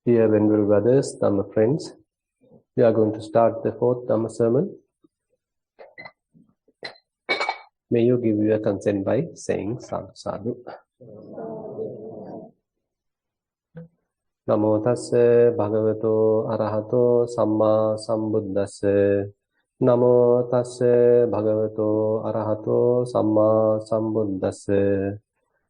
Dear Venerable Brothers, Dhamma friends, we are going to start the fourth Dhamma sermon. May you give your consent by saying Sadhu Sadhu. Namo tassa bhagavato arahato samma sambuddhassa. Namo tassa bhagavato arahato samma sambuddhassa.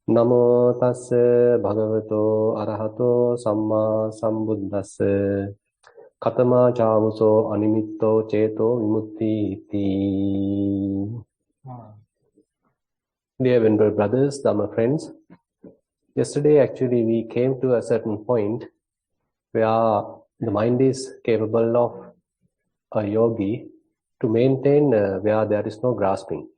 Namo tassa bhagavato arahato samma sambuddhassa. Katama chavuso animitto ceto vimutti iti. Dear Venerable Brothers, Dhamma friends, yesterday actually we came to a certain point where the mind is capable of a yogi to maintain where there is no grasping.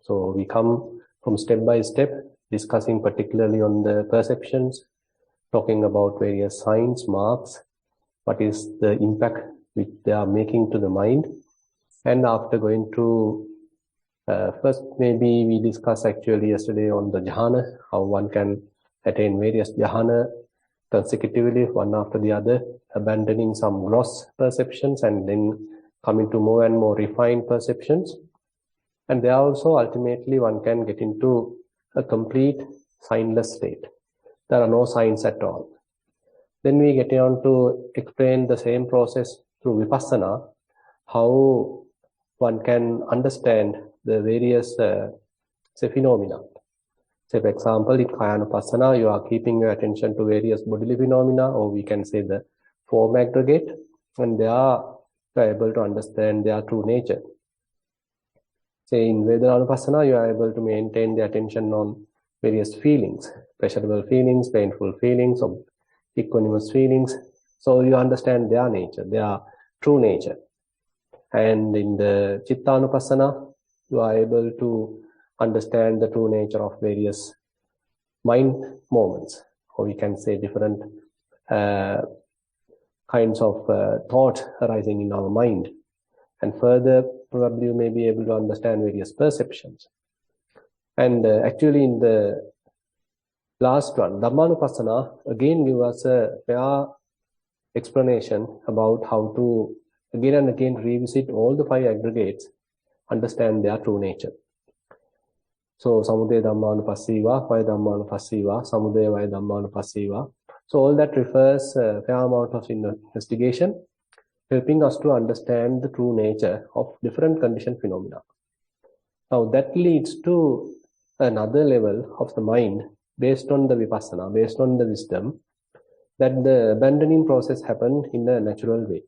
So we come from step by step, discussing particularly on the perceptions, talking about various signs, marks, what is the impact which they are making to the mind. And after going to first maybe we discussed actually yesterday on the jhana, how one can attain various jhana consecutively, one after the other, abandoning some gross perceptions and then coming to more and more refined perceptions. And there also ultimately one can get into a complete signless state. There are no signs at all. Then we get on to explain the same process through vipassana, how one can understand the various phenomena. Say for example, in Kayanupassana, you are keeping your attention to various bodily phenomena, or we can say the form aggregate, and they are able to understand their true nature. Say in Vedananupassana, you are able to maintain the attention on various feelings, pleasurable feelings, painful feelings, or equanimous feelings. So you understand their nature, their true nature. And in the Chittanupassana, you are able to understand the true nature of various mind moments, or we can say different kinds of thoughts arising in our mind. And further, probably you may be able to understand various perceptions. And actually in the last one, Dhammanupassana, again give us a fair explanation about how to again and again revisit all the five aggregates, understand their true nature. So, Samudaya Dhammanupassiva, Vaya Dhammanupassiva, Samudaya Vaya Dhammanupassiva. So, all that refers a fair amount of investigation, helping us to understand the true nature of different conditioned phenomena. Now, that leads to another level of the mind based on the vipassana, based on the wisdom, that the abandoning process happened in a natural way,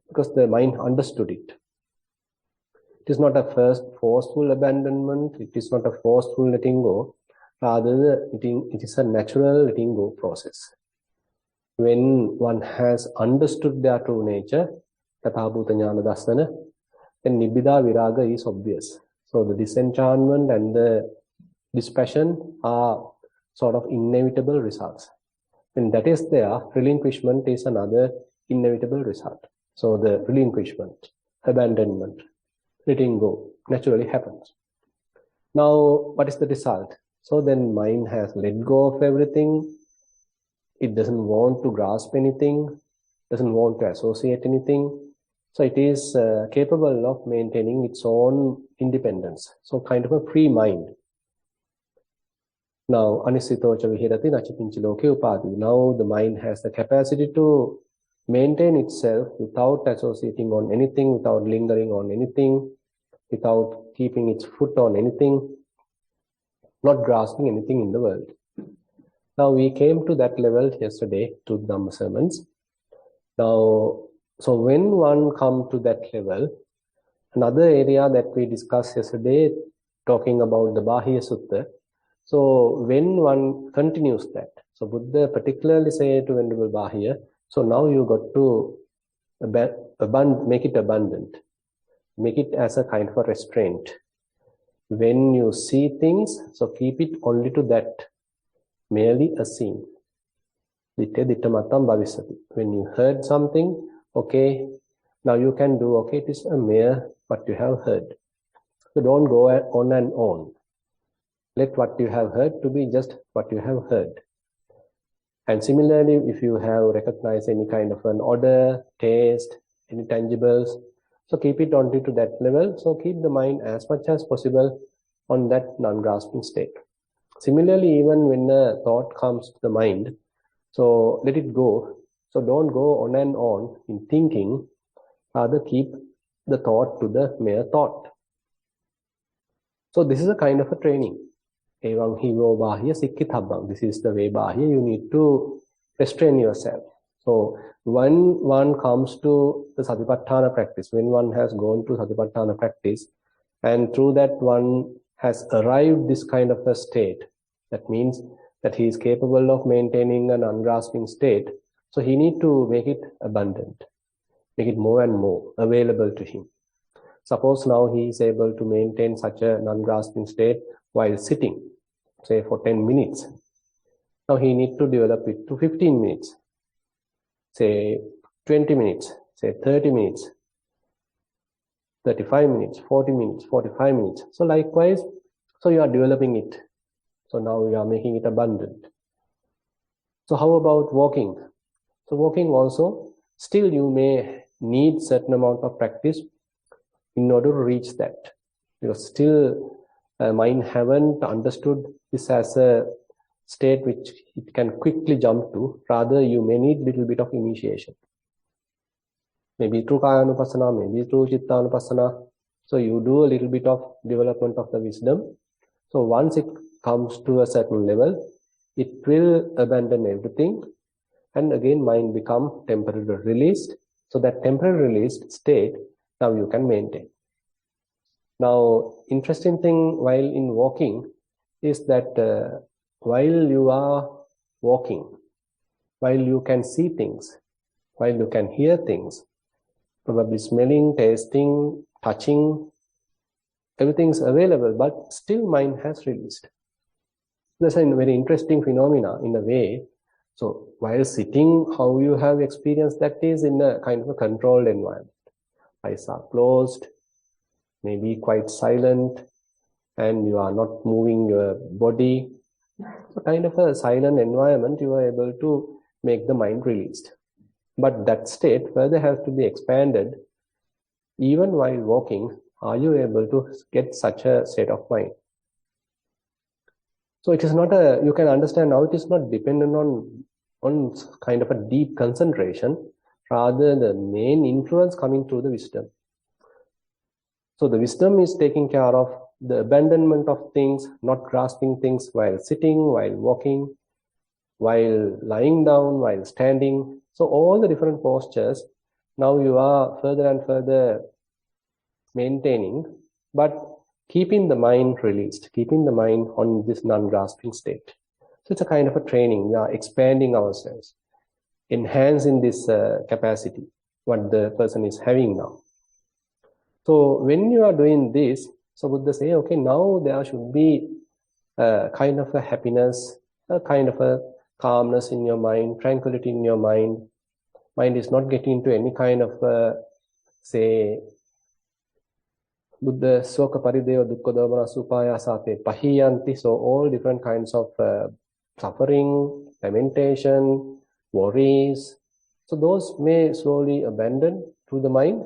because the mind understood it. It is not a first forceful abandonment, it is not a forceful letting go, rather it is a natural letting go process. When one has understood their true nature, Tathabhuta Jnana Dassana, then Nibbida Viraga is obvious. So the disenchantment and the dispassion are sort of inevitable results. When that is there, relinquishment is another inevitable result. So the relinquishment, abandonment, letting go naturally happens. Now, what is the result? So then mind has let go of everything. It doesn't want to grasp anything, doesn't want to associate anything. So it is capable of maintaining its own independence. So kind of a free mind. Now, anisitocha vihirati nachikinchi loke upadi. Now the mind has the capacity to maintain itself without associating on anything, without lingering on anything, without keeping its foot on anything, not grasping anything in the world. Now we came to that level yesterday to the Dhamma sermons. Now, so when one comes to that level, another area that we discussed yesterday, talking about the Bahya Sutta. So when one continues that, so Buddha particularly say to Venerable Bahya, so now you got to make it abundant. Make it as a kind of a restraint. When you see things, so keep it only to that, merely a scene. When you heard something, okay, now you can do, okay, it is a mere what you have heard. So don't go on and on. Let what you have heard to be just what you have heard. And similarly, if you have recognized any kind of an odor, taste, any tangibles, so keep it onto to that level. So keep the mind as much as possible on that non-grasping state. Similarly, even when a thought comes to the mind, so let it go. So don't go on and on in thinking, rather keep the thought to the mere thought. So this is a kind of a training. Evam hivo bahya sikkithabbang. This is the way bahya you need to restrain yourself. So when one comes to the Satipatthana practice, when one has gone to Satipatthana practice, and through that one has arrived this kind of a state, that means that he is capable of maintaining an ungrasping state. So he need to make it abundant, make it more and more available to him. Suppose now he is able to maintain such a non-grasping state while sitting, say for 10 minutes. Now he need to develop it to 15 minutes, say 20 minutes, say 30 minutes, 35 minutes, 40 minutes, 45 minutes. So likewise, so you are developing it. So now you are making it abundant. So how about walking? So walking also, still you may need certain amount of practice in order to reach that. Because still mind haven't understood this as a state which it can quickly jump to. Rather, you may need little bit of initiation. Maybe through Kayanupassana, maybe through Chittanupassana. So you do a little bit of development of the wisdom. So once it comes to a certain level, it will abandon everything. And again, mind become temporarily released. So that temporary released state, now you can maintain. Now, interesting thing while in walking is that while you are walking, while you can see things, while you can hear things, probably smelling, tasting, touching, everything's available, but still mind has released. That's a very interesting phenomena in a way. So while sitting, how you have experienced that is in a kind of a controlled environment. Eyes are closed, maybe quite silent, and you are not moving your body. So kind of a silent environment, you are able to make the mind released. But that state further has to be expanded. Even while walking, are you able to get such a state of mind? So it is not a, you can understand now it is not dependent on kind of a deep concentration, rather the main influence coming through the wisdom. So the wisdom is taking care of the abandonment of things, not grasping things while sitting, while walking, while lying down, while standing. So all the different postures, now you are further and further maintaining, but keeping the mind released, keeping the mind on this non-grasping state. So it's a kind of a training. We are expanding ourselves, enhancing this capacity, what the person is having now. So when you are doing this, so Buddha say, okay, now there should be a kind of a happiness, a kind of a calmness in your mind, tranquility in your mind. Mind is not getting into any kind of, say, Buddha soka parideva dukkha domana supayasate pahiyanti. So all different kinds of suffering, lamentation, worries. So those may slowly abandon through the mind.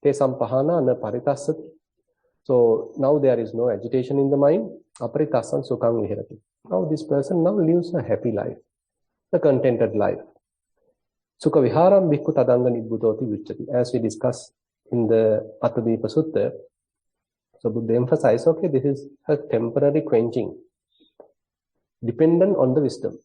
Te sampahana na paritasati. So now there is no agitation in the mind. Aparitasan sukhang viharati. Now this person now lives a happy life, a contented life. Sukha viharam bhikkhu tadanga nibbutoti vicchati. As we discussed in the Attadipa Sutta, so Buddha emphasized, okay, this is a temporary quenching, dependent on the wisdom.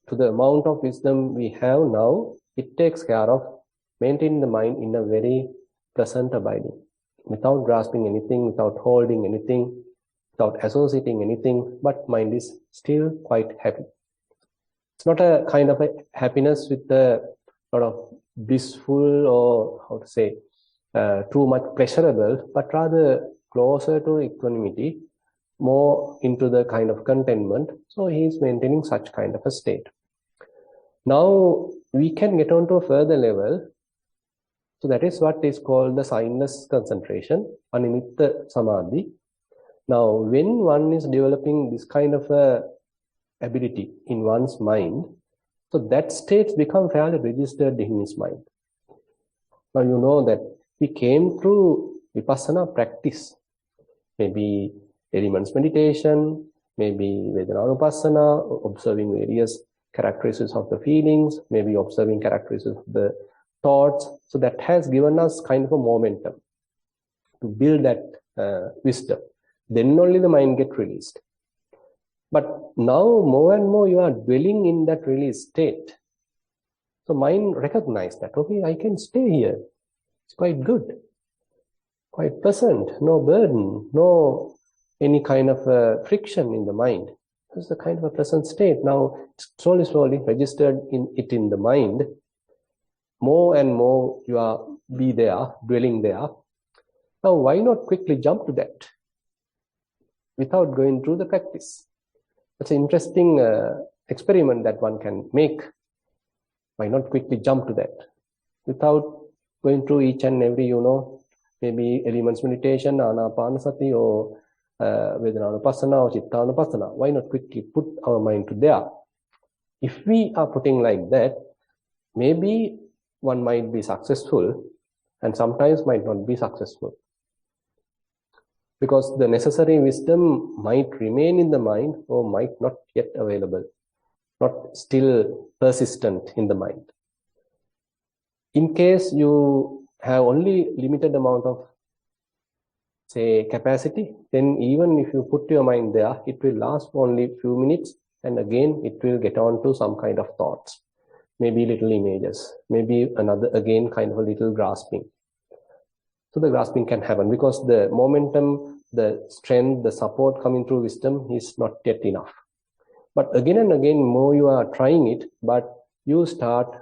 To the amount of wisdom we have now, it takes care of maintaining the mind in a very pleasant abiding, without grasping anything, without holding anything, without associating anything, but mind is still quite happy. It's not a kind of a happiness with a sort of blissful or, how to say, too much pleasurable, but rather closer to equanimity, more into the kind of contentment. So he is maintaining such kind of a state. Now we can get on to a further level. So that is what is called the signless concentration, animitta samadhi. Now when one is developing this kind of a ability in one's mind, So that states become fairly registered in his mind. Now you know that we came through vipassana practice, maybe elements meditation, maybe Vedananupassana, observing various characteristics of the feelings, maybe observing characteristics of the thoughts. So that has given us kind of a momentum to build that wisdom. Then only the mind gets released. But now more and more you are dwelling in that release state. So mind recognize that, okay, I can stay here. It's quite good, quite pleasant, no burden, no any kind of friction in the mind. It's a kind of a pleasant state. Now slowly registered in the mind. More and more you are dwelling there. Now why not quickly jump to that without going through the practice? It's an interesting experiment that one can make. Why not quickly jump to that without going through each and every, maybe elements meditation, anapanasati, or Vedananupassana or Chittanupassana. Why not quickly put our mind to there? If we are putting like that, maybe one might be successful and sometimes might not be successful. Because the necessary wisdom might remain in the mind or might not yet available, not still persistent in the mind. In case you have only limited amount of, say, capacity, then even if you put your mind there, it will last for only a few minutes and again it will get on to some kind of thoughts, maybe little images, maybe another, again, kind of a little grasping. So the grasping can happen because the momentum, the strength, the support coming through wisdom is not yet enough. But again and again, more you are trying it, but you start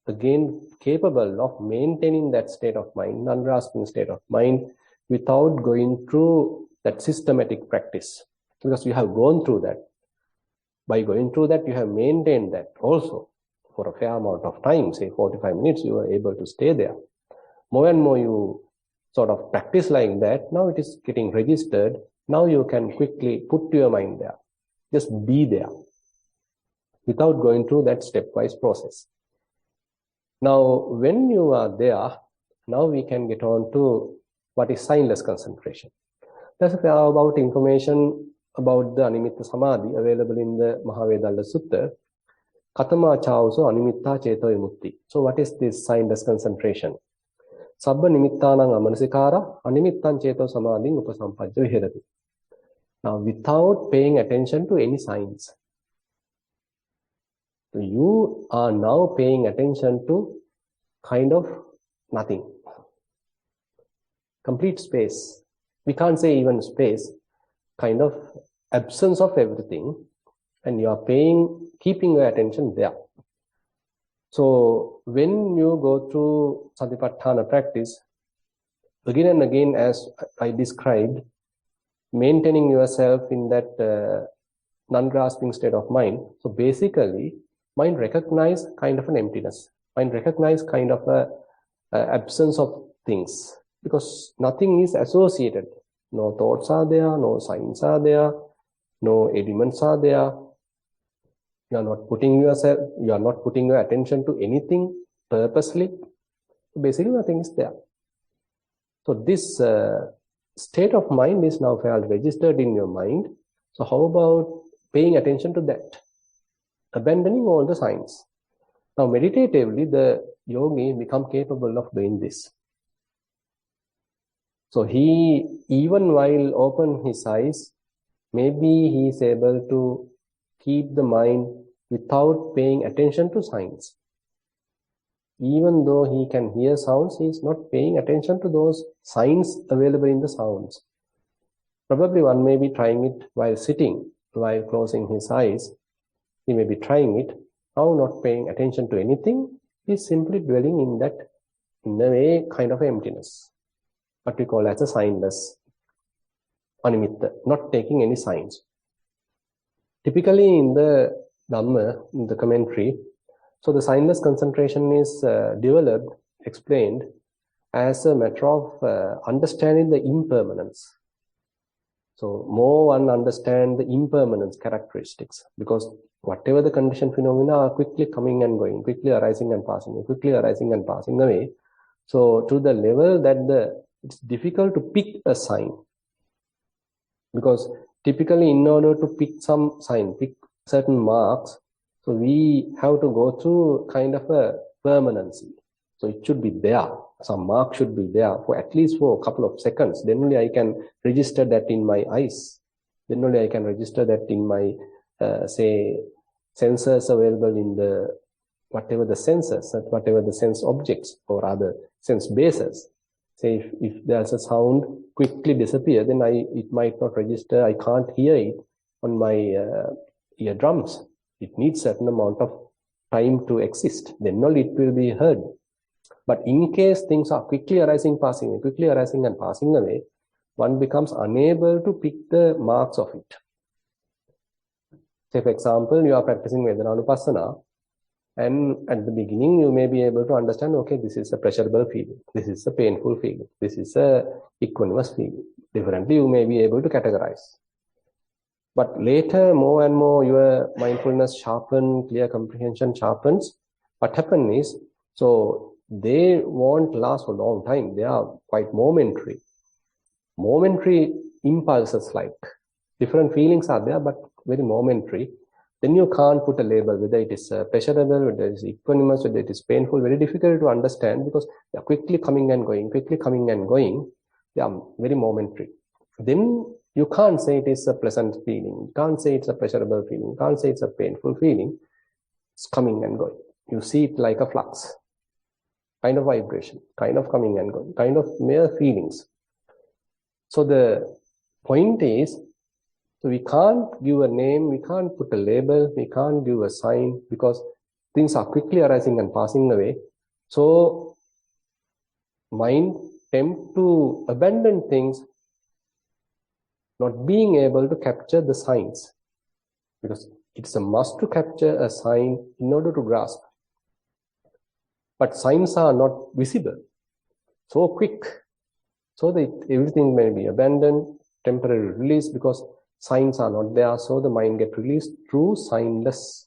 again capable of maintaining that state of mind, non-grasping state of mind, without going through that systematic practice. Because you have gone through that. By going through that, you have maintained that also for a fair amount of time, say 45 minutes, you are able to stay there. More and more you sort of practice like that, now it is getting registered. Now you can quickly put your mind there. Just be there without going through that stepwise process. Now, when you are there, now we can get on to what is signless concentration. That's about information about the Animitta Samadhi available in the Mahavedalla Sutta. Katama Chauso Animitta Cheto Vimutti. So what is this signless concentration? Sabba Nimittanang Amanasikara Animittan Cheto Samadhi Upasampajja Vihirati. Now, without paying attention to any signs. So you are now paying attention to kind of nothing. Complete space. We can't say even space. Kind of absence of everything. And you are keeping your attention there. So when you go through Satipatthana practice, again and again, as I described, maintaining yourself in that non-grasping state of mind. So basically, mind recognize kind of an emptiness. Mind recognize kind of a absence of things. Because nothing is associated. No thoughts are there, no signs are there, no elements are there. You are not putting your attention to anything purposely. Basically, nothing is there. So this state of mind is now fairly registered in your mind. So how about paying attention to that? Abandoning all the signs. Now meditatively, the yogi become capable of doing this. So he, even while open his eyes, maybe he is able to keep the mind without paying attention to signs. Even though he can hear sounds, he is not paying attention to those signs available in the sounds. Probably one may be trying it while sitting, while closing his eyes. He may be trying it, now not paying attention to anything. He is simply dwelling in that, in a way, kind of emptiness. What we call as a signless animitta, not taking any signs. Typically in the Dhamma, in the commentary, so the signless concentration is developed, explained as a matter of understanding the impermanence. So more one understand the impermanence characteristics, because whatever the conditioned phenomena are quickly coming and going, quickly arising and passing, quickly arising and passing away. So to the level that it's difficult to pick a sign, because typically in order to pick some sign, pick certain marks, so we have to go through kind of a permanency. So it should be there. Some mark should be there for at least for a couple of seconds. Then only I can register that in my eyes. Then only I can register that in my, say, sensors available in the, whatever the sensors, whatever the sense objects or other sense bases. Say if there's a sound quickly disappear, then it might not register. I can't hear it on my eardrums. It needs certain amount of time to exist. Then only it will be heard. But in case things are quickly arising, passing, quickly arising and passing away, one becomes unable to pick the marks of it. Say, for example, you are practicing Vedananupassana, and at the beginning, you may be able to understand, okay, this is a pleasurable feeling. This is a painful feeling. This is a equanimous feeling. Differently, you may be able to categorize. But later, more and more, your mindfulness sharpens, clear comprehension sharpens. What happens is, so they won't last for a long time. They are quite momentary. Momentary impulses, like different feelings are there, but very momentary. Then you can't put a label, whether it is pleasurable, whether it is equanimous, whether it is painful. Very difficult to understand because they are quickly coming and going, quickly coming and going. They are very momentary. Then you can't say it is a pleasant feeling. You can't say it's a pleasurable feeling. You can't say it's a painful feeling. It's coming and going. You see it like a flux, kind of vibration, kind of coming and going, kind of mere feelings. So the point is, so we can't give a name, we can't put a label, we can't give a sign because things are quickly arising and passing away. So mind tends to abandon things, not being able to capture the signs, because it's a must to capture a sign in order to grasp. But signs are not visible, so quick, so that everything may be abandoned, temporary release, because signs are not there, so the mind gets released through signless,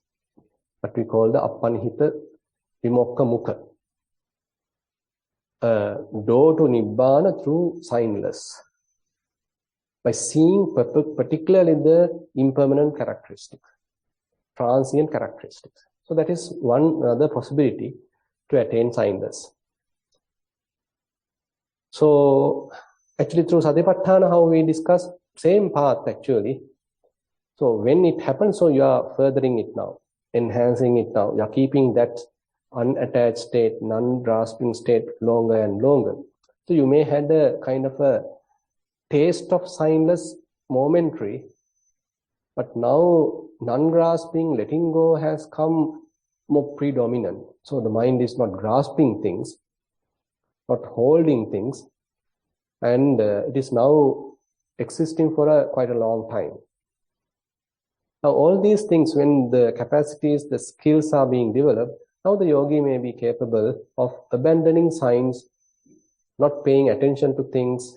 what we call the appanihita vimokka mukha, door to nibbana through signless, by seeing particularly the impermanent characteristics, transient characteristics. So that is one other possibility to attain signless. So actually through Satipatthana, how we discuss, same path actually. So when it happens, so you are furthering it now, enhancing it now. You are keeping that unattached state, non-grasping state longer and longer. So you may have a kind of a taste of signless momentary, but now non-grasping, letting go has come more predominant. So the mind is not grasping things, not holding things, and it is now existing for quite a long time. Now all these things, when the capacities, the skills are being developed, now the yogi may be capable of abandoning signs, not paying attention to things,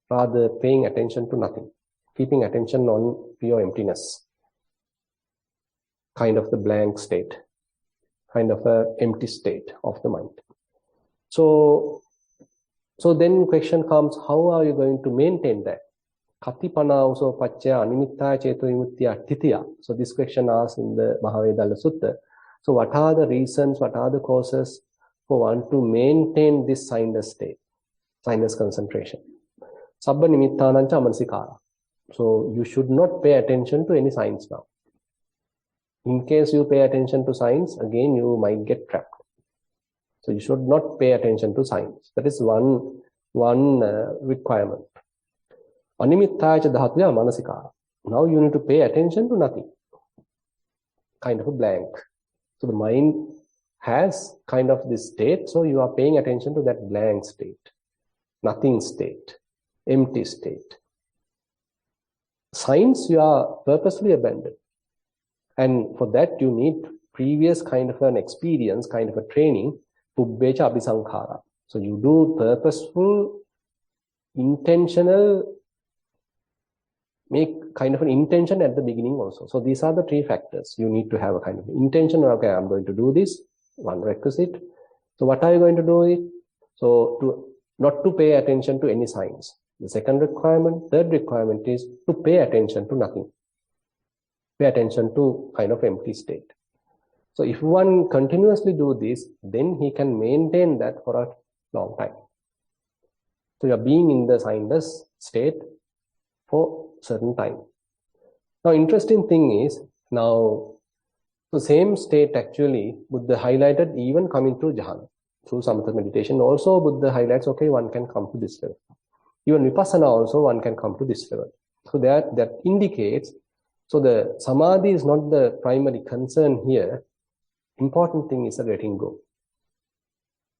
rather paying attention to nothing, keeping attention on pure emptiness, kind of the blank state, kind of a empty state of the mind. So then question comes, how are you going to maintain that? Katipana uso pacchaya animittaya ceto vimuttiya titiya. So this question asked in the Mahavedalla Sutta. So what are the reasons, what are the causes for one to maintain this signless state, signless concentration? Sabba nimittanancha amanasikara. So you should not pay attention to any signs now. In case you pay attention to signs, again you might get trapped. So you should not pay attention to signs. That is one requirement. Animittaya dhatuya manasikara. Now you need to pay attention to nothing. Kind of a blank. So the mind has kind of this state, so you are paying attention to that blank state, nothing state, empty state. Signs you are purposely abandoned. And for that you need previous kind of an experience, kind of a training, pubbhecha abhisankhara. So you do purposeful, intentional make kind of an intention at the beginning also. So these are the three factors. You need to have a kind of intention. Okay, I'm going to do this, one requisite. So what are you going to do it? So not to pay attention to any signs. The second requirement, third requirement is to pay attention to nothing. Pay attention to kind of empty state. So if one continuously do this, then he can maintain that for a long time. So you are being in the signless state for certain time. Now, interesting thing is, now the same state actually Buddha highlighted even coming through jhana. Through samatha meditation also Buddha highlights, okay, one can come to this level. Even vipassana also one can come to this level. So that indicates, so the samadhi is not the primary concern here. Important thing is letting go.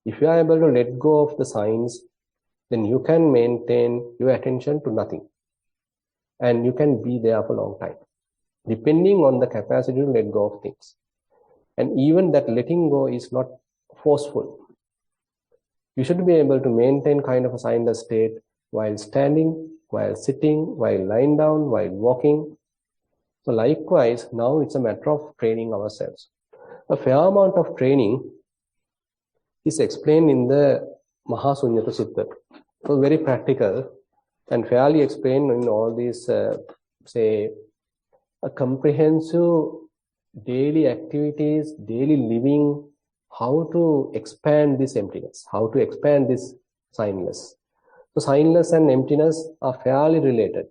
If you are able to let go of the signs, then you can maintain your attention to nothing. And you can be there for a long time, depending on the capacity to let go of things. And even that letting go is not forceful. You should be able to maintain kind of a signless state while standing, while sitting, while lying down, while walking. So likewise, now it's a matter of training ourselves. A fair amount of training is explained in the Mahasunyata Sutta. So very practical and fairly explained in all these, say, a comprehensive daily activities, daily living, how to expand this emptiness, how to expand this signless. So signless and emptiness are fairly related.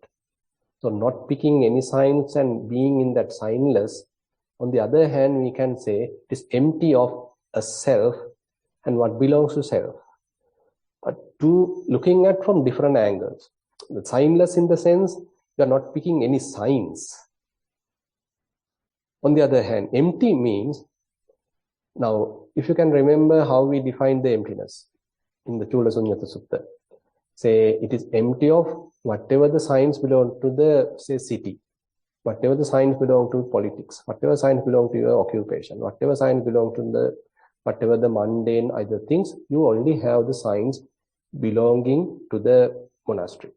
So not picking any signs and being in that signless. On the other hand, we can say it is empty of a self and what belongs to self. But looking at from different angles. The signless in the sense, you are not picking any signs. On the other hand, empty means, now if you can remember how we define the emptiness in the Chula Sunyata Sutta. Say it is empty of whatever the signs belong to the, say, city. Whatever the signs belong to politics, whatever signs belong to your occupation, whatever signs belong to whatever the mundane either things, you already have the signs belonging to the monastery.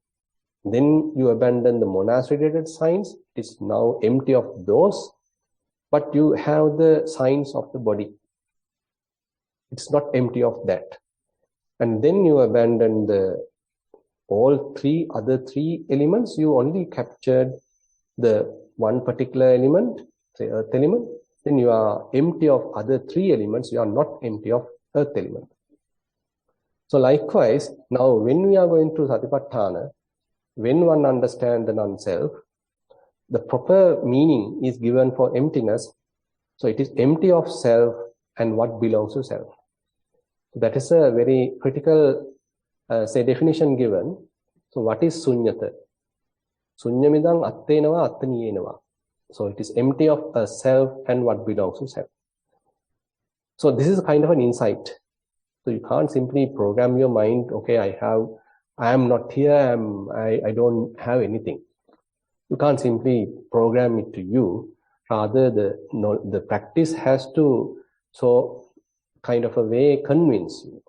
Then you abandon the monastery-related signs. It is now empty of those, but you have the signs of the body. It's not empty of that. And then you abandon all other three elements. You only captured the one particular element, say earth element, then you are empty of other three elements, you are not empty of earth element. So likewise, now when we are going through Satipatthana, when one understands the non-self, the proper meaning is given for emptiness. So it is empty of self and what belongs to self. So that is a very critical, say, definition given. So what is sunyata? Sunyamidang attenava attaniyenava. So it is empty of a self and what belongs to self. So this is kind of an insight. So you can't simply program your mind, okay, I am not here, I don't have anything. You can't simply program it to you. Rather, the practice has to, so kind of a way, convince you.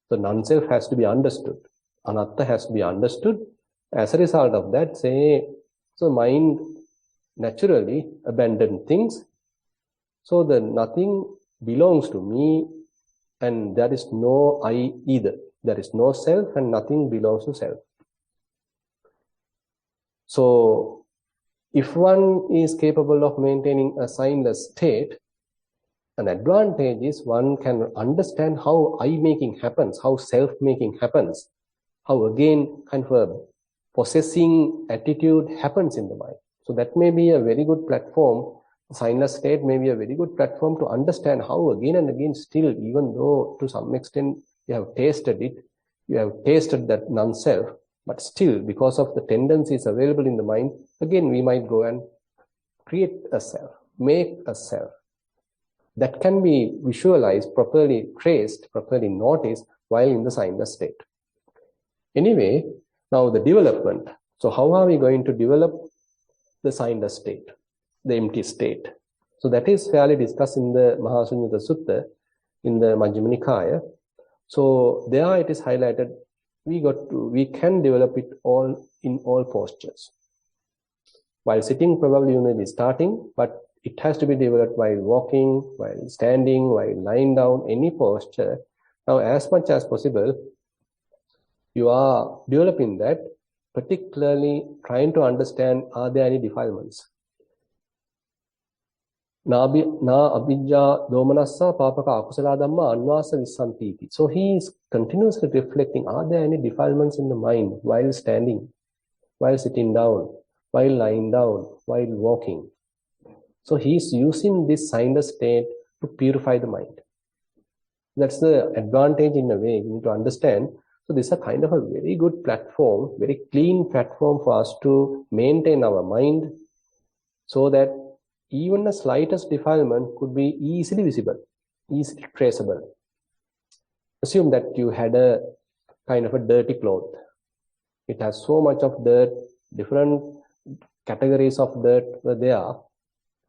So non-self has to be understood. Anatta has to be understood. As a result of that, so mind naturally abandon things. So the nothing belongs to me and there is no I either. There is no self and nothing belongs to self. So if one is capable of maintaining a signless state, an advantage is one can understand how I-making happens, how self-making happens, how again kind of a possessing attitude happens in the mind. So that may be a very good platform. Signless state may be a very good platform to understand how again and again still, even though to some extent you have tasted it, you have tasted that non-self, but still because of the tendencies available in the mind, again we might go and create a self, make a self. That can be visualized, properly traced, properly noticed while in the signless state. Anyway, now the development. So how are we going to develop the signless state, the empty state? So that is fairly discussed in the Mahasunyata Sutta, in the Majjhima Nikaya. So there it is highlighted we can develop it all in all postures. While sitting, probably you may be starting, but it has to be developed while walking, while standing, while lying down, any posture. Now, as much as possible, you are developing that, particularly trying to understand, are there any defilements? Na abhijja domanassa papaka akusala dhamma anvasa vissantiti. So he is continuously reflecting, are there any defilements in the mind while standing, while sitting down, while lying down, while walking? So he is using this signless state to purify the mind. That's the advantage in a way you need to understand. So this is a kind of a very good platform, very clean platform for us to maintain our mind so that even the slightest defilement could be easily visible, easily traceable. Assume that you had a kind of a dirty cloth. It has so much of dirt, different categories of dirt were there,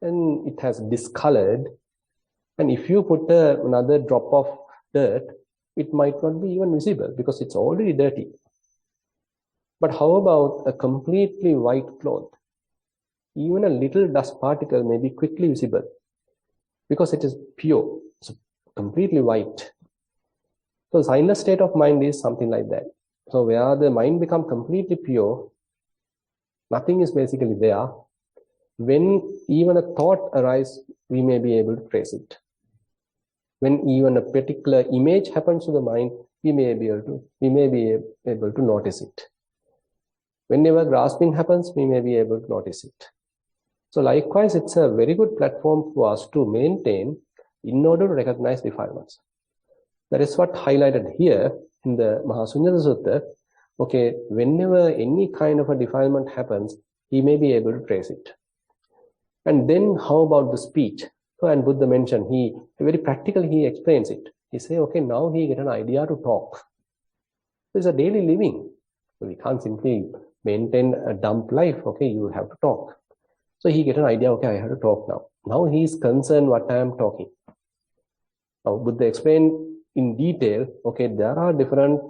and it has discolored. And if you put another drop of dirt, it might not be even visible because it's already dirty. But how about a completely white cloth? Even a little dust particle may be quickly visible because it is pure, it's completely white. So the signless state of mind is something like that. So where the mind becomes completely pure, nothing is basically there. When even a thought arises, we may be able to trace it. When even a particular image happens to the mind, we may be able to notice it. Whenever grasping happens, we may be able to notice it. So likewise, it's a very good platform for us to maintain in order to recognize defilements. That is what highlighted here in the Mahasunyata Sutta. Okay, whenever any kind of a defilement happens, he may be able to trace it. And then how about the speech? So, and Buddha mentioned, very practically he explains it. He says, okay, now he get an idea to talk. So it's a daily living. So we can't simply maintain a dumb life. Okay, you have to talk. So he get an idea, okay, I have to talk now. Now he is concerned what I am talking. Now Buddha explained in detail, okay, there are different,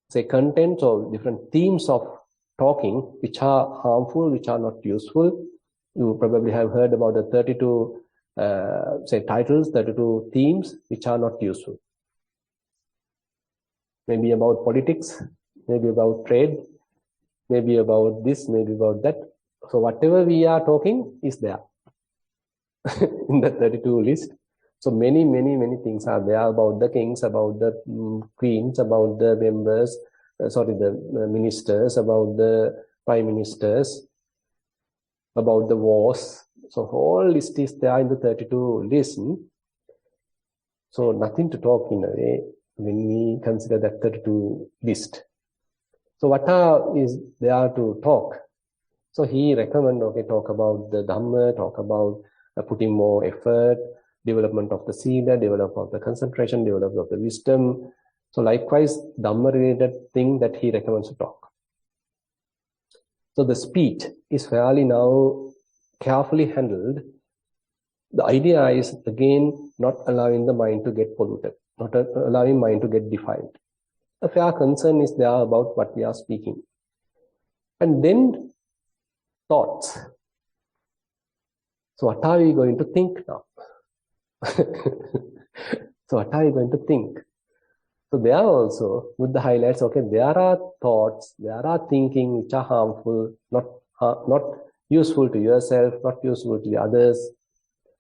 say, contents or different themes of talking which are harmful, which are not useful. You probably have heard about the 32, titles, 32 themes which are not useful. Maybe about politics, maybe about trade, maybe about this, maybe about that. So whatever we are talking is there in the 32 list. So many things are there about the kings, about the queens, about the members, the ministers, about the prime ministers, about the wars. So whole list is there in the 32 list. So nothing to talk in a way when we consider that 32 list. So what is there to talk? So he recommend, okay, talk about the Dhamma, talk about putting more effort, development of the Sila, development of the concentration, development of the wisdom. So likewise, Dhamma related thing that he recommends to talk. So the speech is fairly now carefully handled. The idea is again not allowing the mind to get polluted, not allowing mind to get defiled. A fair concern is there about what we are speaking. And then thoughts. So what are we going to think now? So what are you going to think? So there also, with the highlights, okay, there are thoughts, there are thinking which are harmful, not useful to yourself, not useful to the others,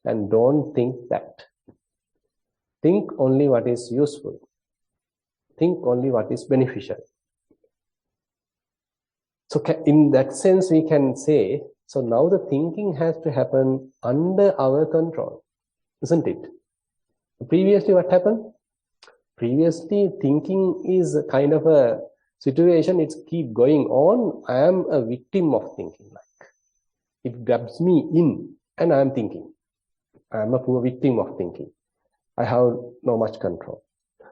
and don't think that. Think only what is useful. Think only what is beneficial. So in that sense, we can say, so now the thinking has to happen under our control, isn't it? Previously, what happened? Previously, thinking is a kind of a situation, it's keep going on. I am a victim of thinking. Like it grabs me in and I am thinking. I am a poor victim of thinking. I have no much control.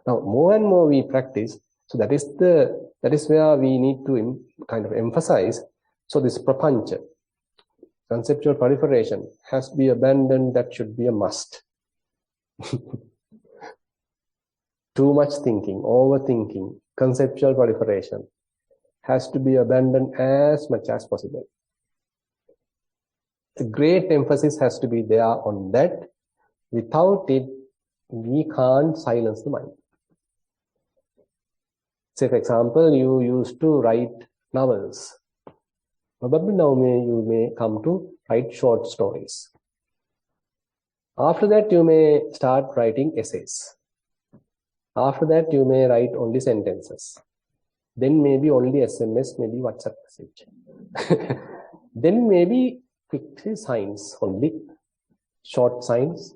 Now, more and more we practice, so that is where we need to kind of emphasize. So this prapancha, conceptual proliferation, has to be abandoned. That should be a must. Too much thinking, overthinking, conceptual proliferation has to be abandoned as much as possible. A great emphasis has to be there on that. Without it, we can't silence the mind. Say, for example, you used to write novels. Probably now you may come to write short stories. After that, you may start writing essays. After that, you may write only sentences. Then maybe only SMS, maybe WhatsApp message. Then maybe quickly signs only, short signs.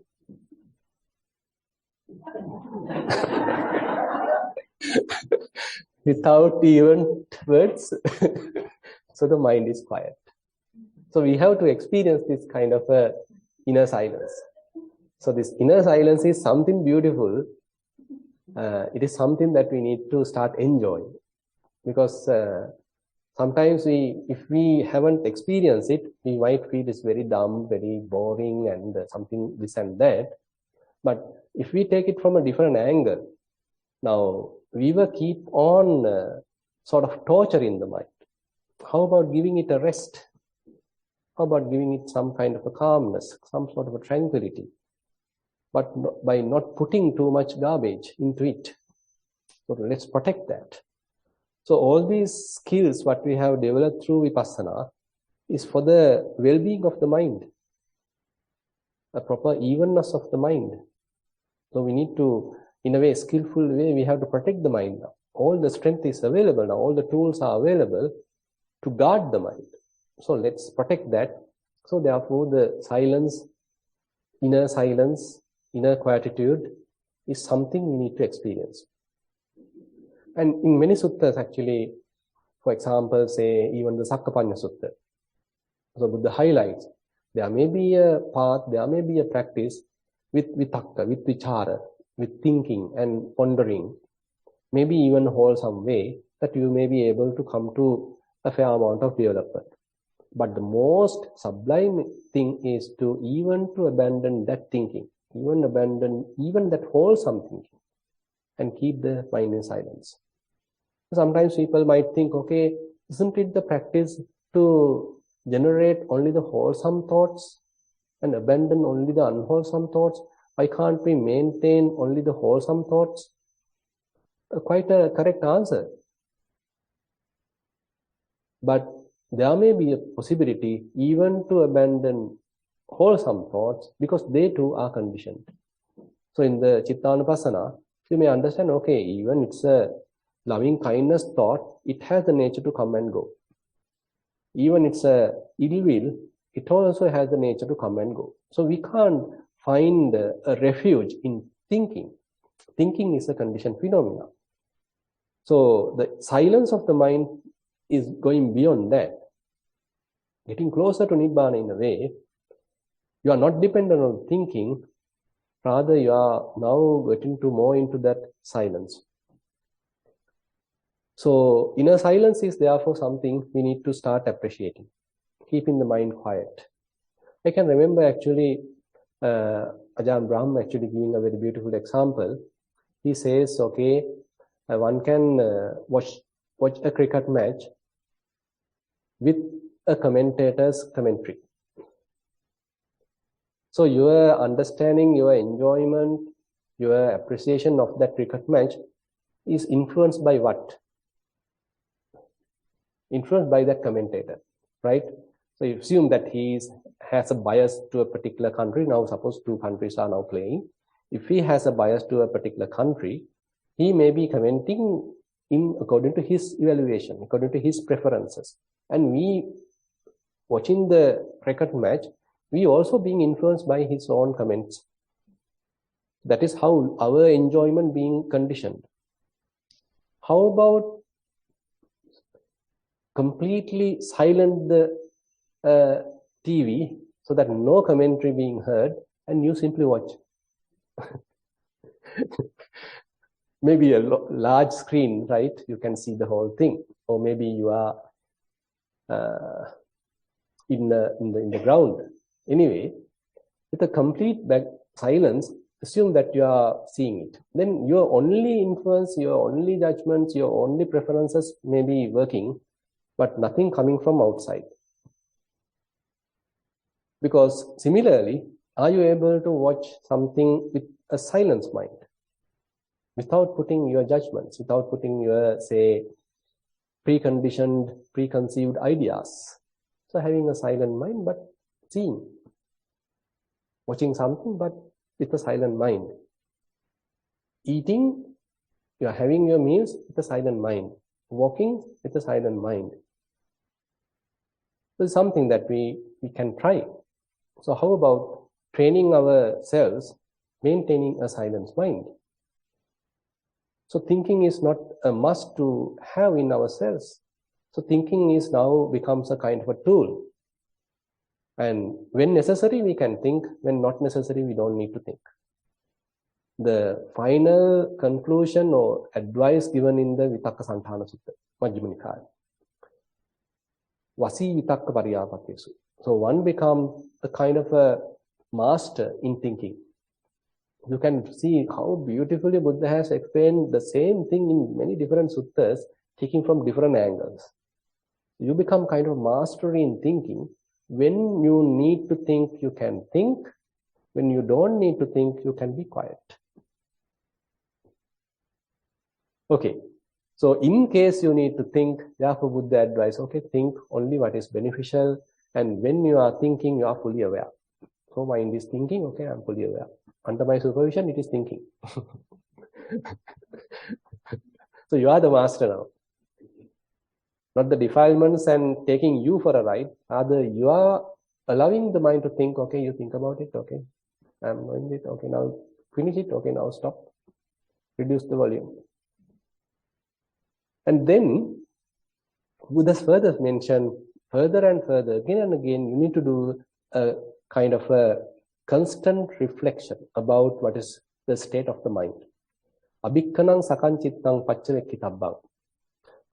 Without even words. So the mind is quiet. So we have to experience this kind of a inner silence. So this inner silence is something beautiful. It is something that we need to start enjoying. Because sometimes if we haven't experienced it, we might feel it's very dumb, very boring, and something this and that. But if we take it from a different angle, now we will keep on sort of torturing the mind. How about giving it a rest? How about giving it some kind of a calmness, some sort of a tranquility, but by not putting too much garbage into it? So let's protect that. So all these skills, what we have developed through Vipassana, is for the well-being of the mind, a proper evenness of the mind. So we need to, in a way, skillful way, we have to protect the mind now. All the strength is available now, all the tools are available to guard the mind. So let's protect that. So therefore the silence, inner quietude is something we need to experience. And in many suttas actually, for example, say even the Sakkapanya Sutta, so Buddha highlights, there may be a path, there may be a practice with vitakka, with vichara, with thinking and pondering, maybe even wholesome way that you may be able to come to a fair amount of development. But the most sublime thing is to abandon that thinking, abandon even that wholesome thinking, and keep the mind in silence. Sometimes people might think, okay, isn't it the practice to generate only the wholesome thoughts and abandon only the unwholesome thoughts? Why can't we maintain only the wholesome thoughts? Quite a correct answer. But there may be a possibility even to abandon wholesome thoughts because they too are conditioned. So in the Chittanupassana, you may understand, okay, even it's a loving kindness thought, it has the nature to come and go. Even it's a ill will, it also has the nature to come and go. So we can't find a refuge in thinking. Thinking is a conditioned phenomena. So the silence of the mind is going beyond that. Getting closer to Nibbana in a way, you are not dependent on thinking, rather you are now getting more into that silence. So inner silence is therefore something we need to start appreciating, keeping the mind quiet. I can remember actually Ajahn Brahm actually giving a very beautiful example. He says, okay, one can watch a cricket match with a commentator's commentary. So your understanding, your enjoyment, your appreciation of that cricket match is influenced by what? Influenced by that commentator, right? So you assume that he has a bias to a particular country. Now suppose two countries are now playing. If he has a bias to a particular country, he may be commenting in according to his evaluation, according to his preferences. And we, watching the cricket match, we also being influenced by his own comments. That is how our enjoyment being conditioned. How about completely silent the TV so that no commentary being heard and you simply watch? Maybe a large screen, right? You can see the whole thing. Or maybe you are in the ground. Anyway, with a complete silence, assume that you are seeing it. Then your only influence, your only judgments, your only preferences may be working, but nothing coming from outside. Because similarly, are you able to watch something with a silent mind? Without putting your judgments, without putting your, say, preconditioned, preconceived ideas. So having a silent mind, but seeing. Watching something, but with a silent mind. Eating, you are having your meals with a silent mind. Walking with a silent mind. So it's something that we can try. So how about training ourselves, maintaining a silent mind? So thinking is not a must to have in ourselves. So thinking is now becomes a kind of a tool. And when necessary, we can think. When not necessary, we don't need to think. The final conclusion or advice given in the Vitakka Santhana Sutta, Majjhima Nikaya. Vasi Vitakka Pariyapatesu. So one becomes a kind of a master in thinking. You can see how beautifully Buddha has explained the same thing in many different suttas, taking from different angles. You become kind of master in thinking. When you need to think, you can think. When you don't need to think, you can be quiet. Okay. So in case you need to think, therefore Buddha advice, okay, think only what is beneficial. And when you are thinking, you are fully aware. So mind is thinking, okay, I'm fully aware. Under my supervision, it is thinking. So you are the master now. Not the defilements and taking you for a ride. Rather, you are allowing the mind to think, okay, you think about it, okay, I'm doing it, okay, now finish it, okay, now stop. Reduce the volume. And then, Buddha's further mention, further and further, again and again, you need to do a kind of a constant reflection about what is the state of the mind. Abhikkanang sakanchittang pacchavekkitabbang.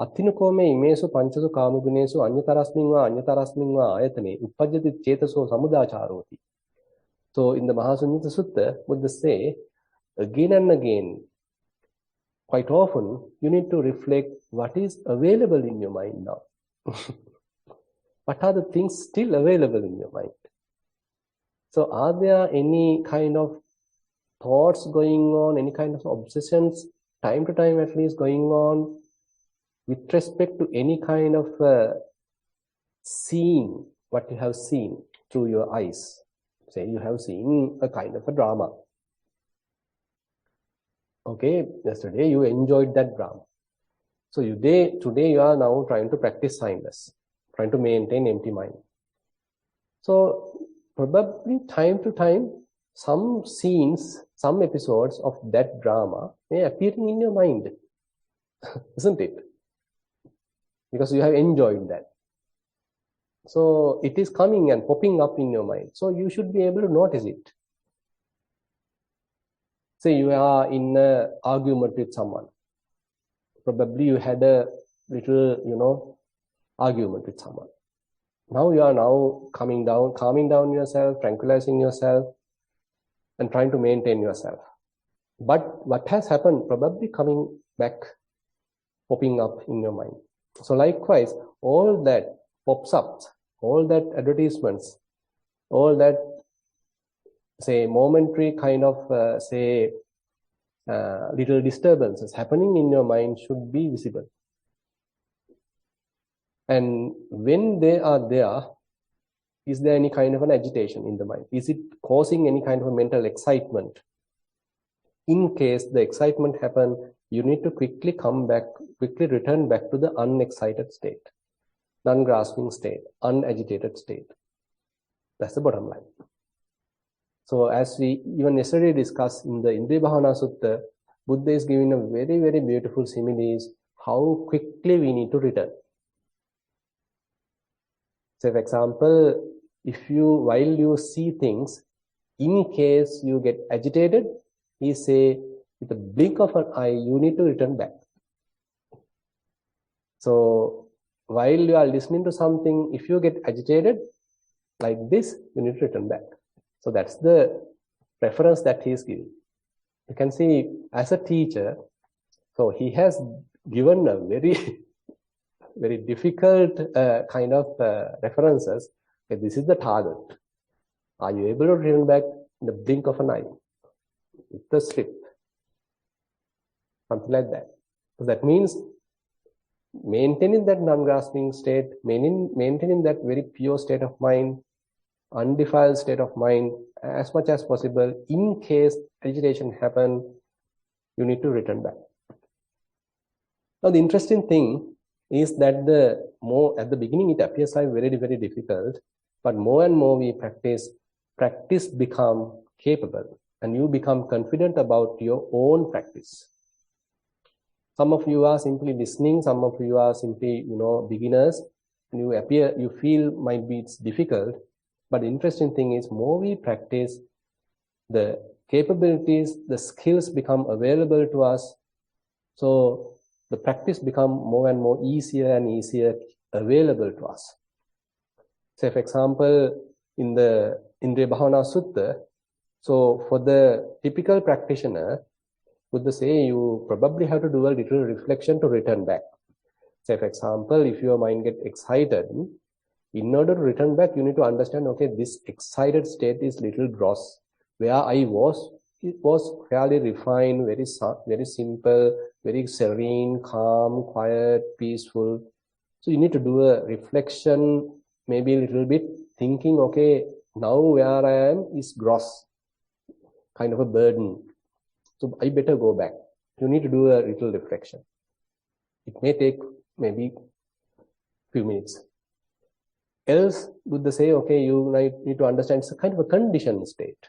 Attinukome imesu panchasu kamugunesu anyatarasmingva ayatane uppajjati chetaso samudacharoti. So in the Mahasunyata Sutta, Buddha say, again and again, quite often, you need to reflect what is available in your mind now. What are the things still available in your mind? So are there any kind of thoughts going on, any kind of obsessions, time to time at least going on, with respect to any kind of seeing what you have seen through your eyes? Say you have seen a kind of a drama. Okay, yesterday you enjoyed that drama. So today you are now trying to practice signless, trying to maintain empty mind. So probably time to time, some scenes, some episodes of that drama may appearing in your mind, isn't it? Because you have enjoyed that. So it is coming and popping up in your mind. So you should be able to notice it. Say you are in an argument with someone. Probably you had a little, argument with someone. Now you are calming down yourself, tranquilizing yourself, and trying to maintain yourself. But what has happened, probably coming back, popping up in your mind. So likewise, all that pops up, all that advertisements, all that, say, momentary kind of, little disturbances happening in your mind should be visible. And when they are there, is there any kind of an agitation in the mind? Is it causing any kind of a mental excitement? In case the excitement happens, you need to quickly return back to the unexcited state, non-grasping state, unagitated state. That's the bottom line. So as we even yesterday discussed in the Indriya Bhavana Sutta, Buddha is giving a very, very beautiful similes how quickly we need to return. So for example, while you see things, in case you get agitated, he say, with a blink of an eye, you need to return back. So while you are listening to something, if you get agitated like this, you need to return back. So that's the reference that he is giving. You can see as a teacher, so he has given a very, very difficult kind of references. Okay, this is the target. Are you able to return back in the blink of an eye? With the slip. Something like that. So that means maintaining that non-grasping state, maintaining that very pure state of mind, undefiled state of mind as much as possible. In case agitation happen, you need to return back. Now the interesting thing is that at the beginning it appears like very, very difficult, but more and more we practice become capable, and you become confident about your own practice. Some of you are simply listening, some of you are simply, beginners, and you feel might be it's difficult. But the interesting thing is, more we practice, the capabilities, the skills become available to us. So the practice become more and more easier and easier available to us. Say, for example, in the Indriya Bhavana Sutta, so for the typical practitioner, would say you probably have to do a little reflection to return back. Say, for example, if your mind gets excited, in order to return back, you need to understand, okay, this excited state is little gross. Where I was, it was fairly refined, very simple, very serene, calm, quiet, peaceful. So you need to do a reflection, maybe a little bit, thinking, okay, now where I am is gross, kind of a burden. So I better go back. You need to do a little reflection. It may take maybe few minutes. Else, would they say, okay, you need to understand it's a kind of a conditioned state.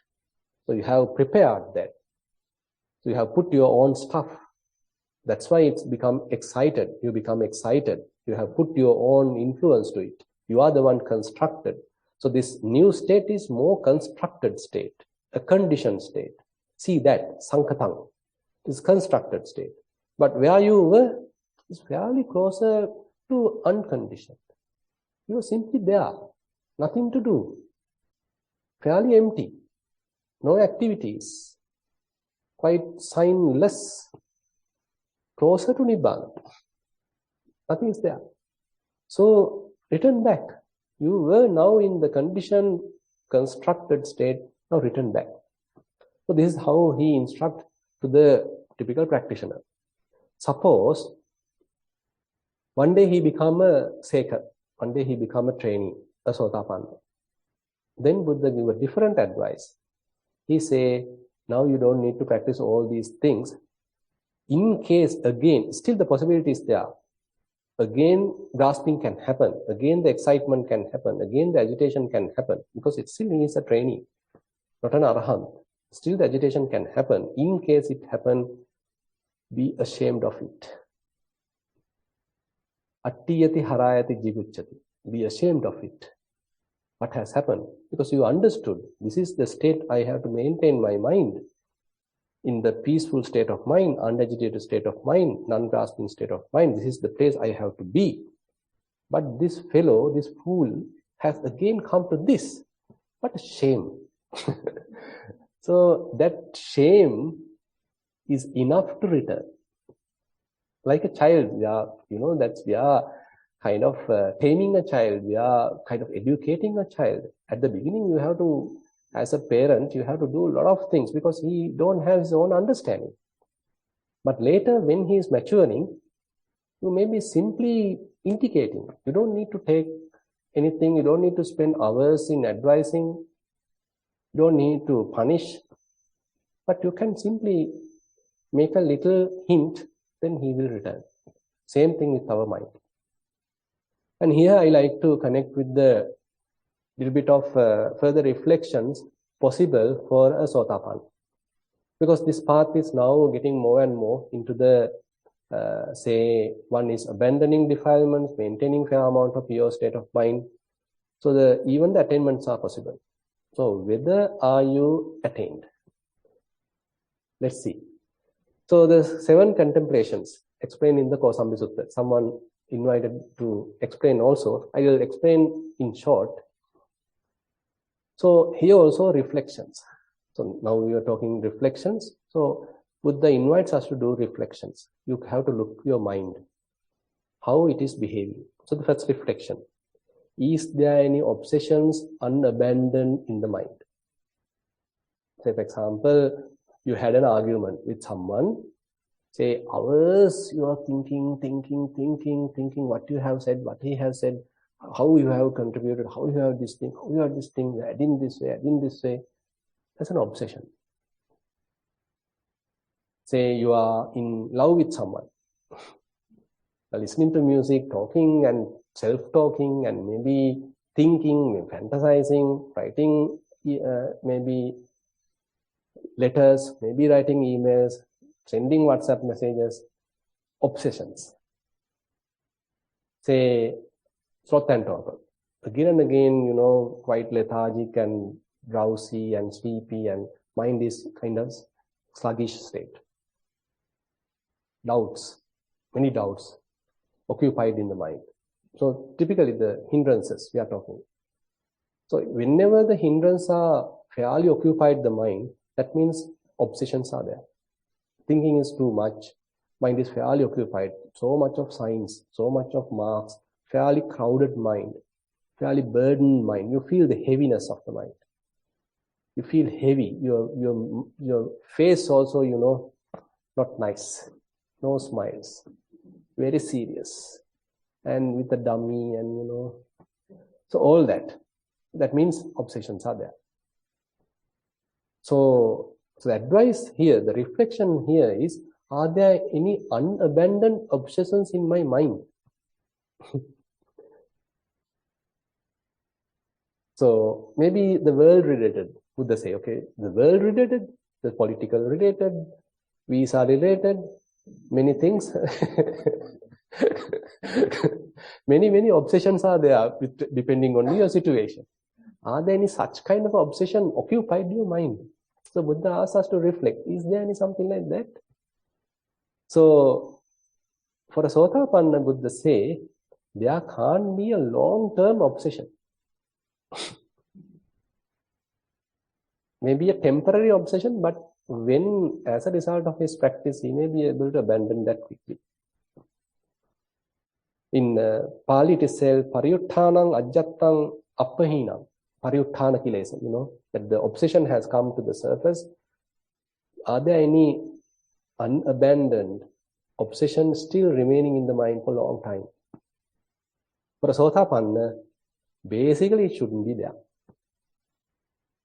So you have prepared that. So you have put your own stuff. That's why it's become excited. You become excited. You have put your own influence to it. You are the one constructed. So this new state is more constructed state, a conditioned state. See that, sankatang, is constructed state. But where you were is fairly closer to unconditioned. You are simply there, nothing to do, fairly empty, no activities, quite signless, closer to Nibbana. Nothing is there. So return back. You were now in the conditioned, constructed state, now return back. So this is how he instructs to the typical practitioner. Suppose one day he become a seeker, one day he become a trainee, a sotapanna. Then Buddha give a different advice. He say, now you don't need to practice all these things. In case, again, still the possibility is there. Again, grasping can happen. Again, the excitement can happen. Again, the agitation can happen. Because it still is a trainee, not an arahant. Still the agitation can happen. In case it happen, be ashamed of it. Attiyati harayati jigucchati. Be ashamed of it. What has happened? Because you understood, this is the state I have to maintain my mind. In the peaceful state of mind, unagitated state of mind, non-grasping state of mind, this is the place I have to be. But this fellow, this fool, has again come to this. What a shame. So that shame is enough to return. Like a child, we are kind of taming a child, we are kind of educating a child. At the beginning, you have to, as a parent, you have to do a lot of things because he don't have his own understanding. But later, when he is maturing, you may be simply indicating. You don't need to take anything. You don't need to spend hours in advising. You don't need to punish. But you can simply make a little hint, then he will return. Same thing with our mind. And here I like to connect with the little bit of further reflections possible for a Sotapanna. Because this path is now getting more and more into the, say, one is abandoning defilements, maintaining fair amount of pure state of mind. So even the attainments are possible. So whether are you attained? Let's see. So the 7 contemplations explained in the Kausambi Sutta. Someone invited to explain also. I will explain in short. So here also reflections. So now we are talking reflections. So Buddha invites us to do reflections. You have to look your mind, how it is behaving. So the first reflection, is there any obsessions unabandoned in the mind? Say, for example, you had an argument with someone. Say, hours you are thinking what you have said, what he has said, how you have contributed, how you have this thing, how you have this thing, add in this way. That's an obsession. Say you are in love with someone, listening to music, talking and self-talking, and maybe thinking, fantasizing, writing maybe letters, maybe writing emails, sending WhatsApp messages, obsessions. Say sloth and torpor. Again and again, quite lethargic and drowsy and sleepy, and mind is kind of sluggish state. Doubts, many doubts occupied in the mind. So typically the hindrances we are talking. So whenever the hindrances are fairly occupied the mind, that means obsessions are there. Thinking is too much, mind is fairly occupied, so much of signs, so much of marks, fairly crowded mind, fairly burdened mind. You feel the heaviness of the mind. You feel heavy. Your face also, not nice. No smiles. Very serious. And with a dummy and, so all that. That means obsessions are there. So the advice here, the reflection here is, are there any unabandoned obsessions in my mind? So maybe the world related, Buddha say, okay, the world related, the political related, visa related, many things. many obsessions are there depending on your situation. Are there any such kind of obsession occupied your mind? So Buddha asks us to reflect, is there any something like that? So for a Sotapanna, Buddha say, there can't be a long-term obsession. Maybe a temporary obsession, but when, as a result of his practice, he may be able to abandon that quickly. In Pali it is said, Pariyutthanang ajjattang appahinam. Pariyutthana kilesa, that the obsession has come to the surface. Are there any unabandoned obsessions still remaining in the mind for a long time? For a Sotapanna, basically it shouldn't be there.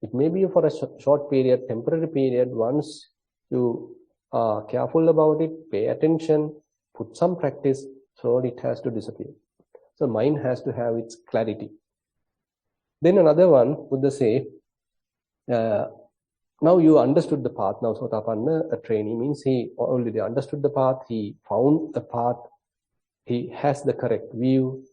It may be for a short period, temporary period. Once you are careful about it, pay attention, put some practice, slowly it has to disappear. So mind has to have its clarity. Then another one, Buddha say, now you understood the path. Now Sotapanna, a trainee, means he already understood the path, he found a path, he has the correct view.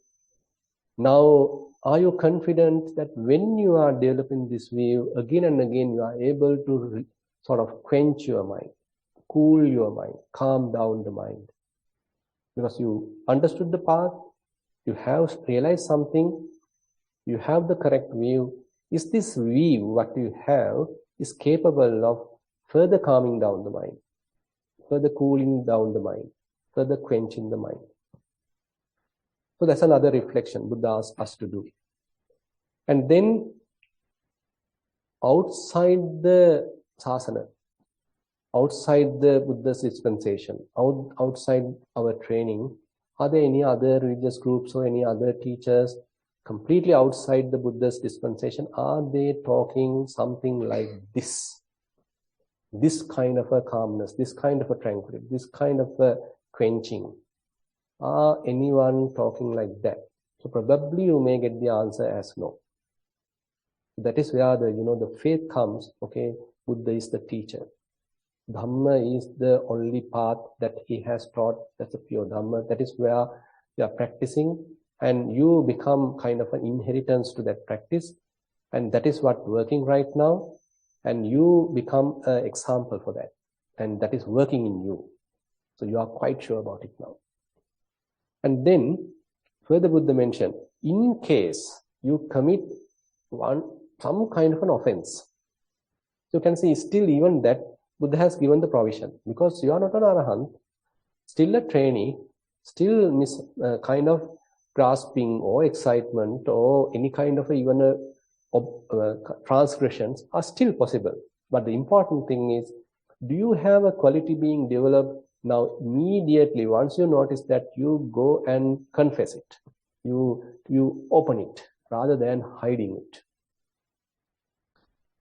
Now, are you confident that when you are developing this view, again and again, you are able to sort of quench your mind, cool your mind, calm down the mind? Because you understood the path, you have realized something, you have the correct view. Is this view, what you have, is capable of further calming down the mind, further cooling down the mind, further quenching the mind? So that's another reflection Buddha asks us to do. And then outside the sasana, outside the Buddha's dispensation, outside our training, are there any other religious groups or any other teachers completely outside the Buddha's dispensation? Are they talking something like this? This kind of a calmness, this kind of a tranquility, this kind of a quenching. Are anyone talking like that? So probably you may get the answer as no. That is where the faith comes. Okay, Buddha is the teacher. Dhamma is the only path that he has taught. That's the pure Dhamma. That is where you are practicing, and you become kind of an inheritance to that practice. And that is what's working right now. And you become an example for that. And that is working in you. So you are quite sure about it now. And then, further Buddha mentioned, in case you commit some kind of an offense. You can see still even that Buddha has given the provision, because you are not an Arahant, still a trainee, still kind of grasping or excitement or any kind of even transgressions are still possible. But the important thing is, do you have a quality being developed now immediately? Once you notice that, you go and confess it. You open it rather than hiding it.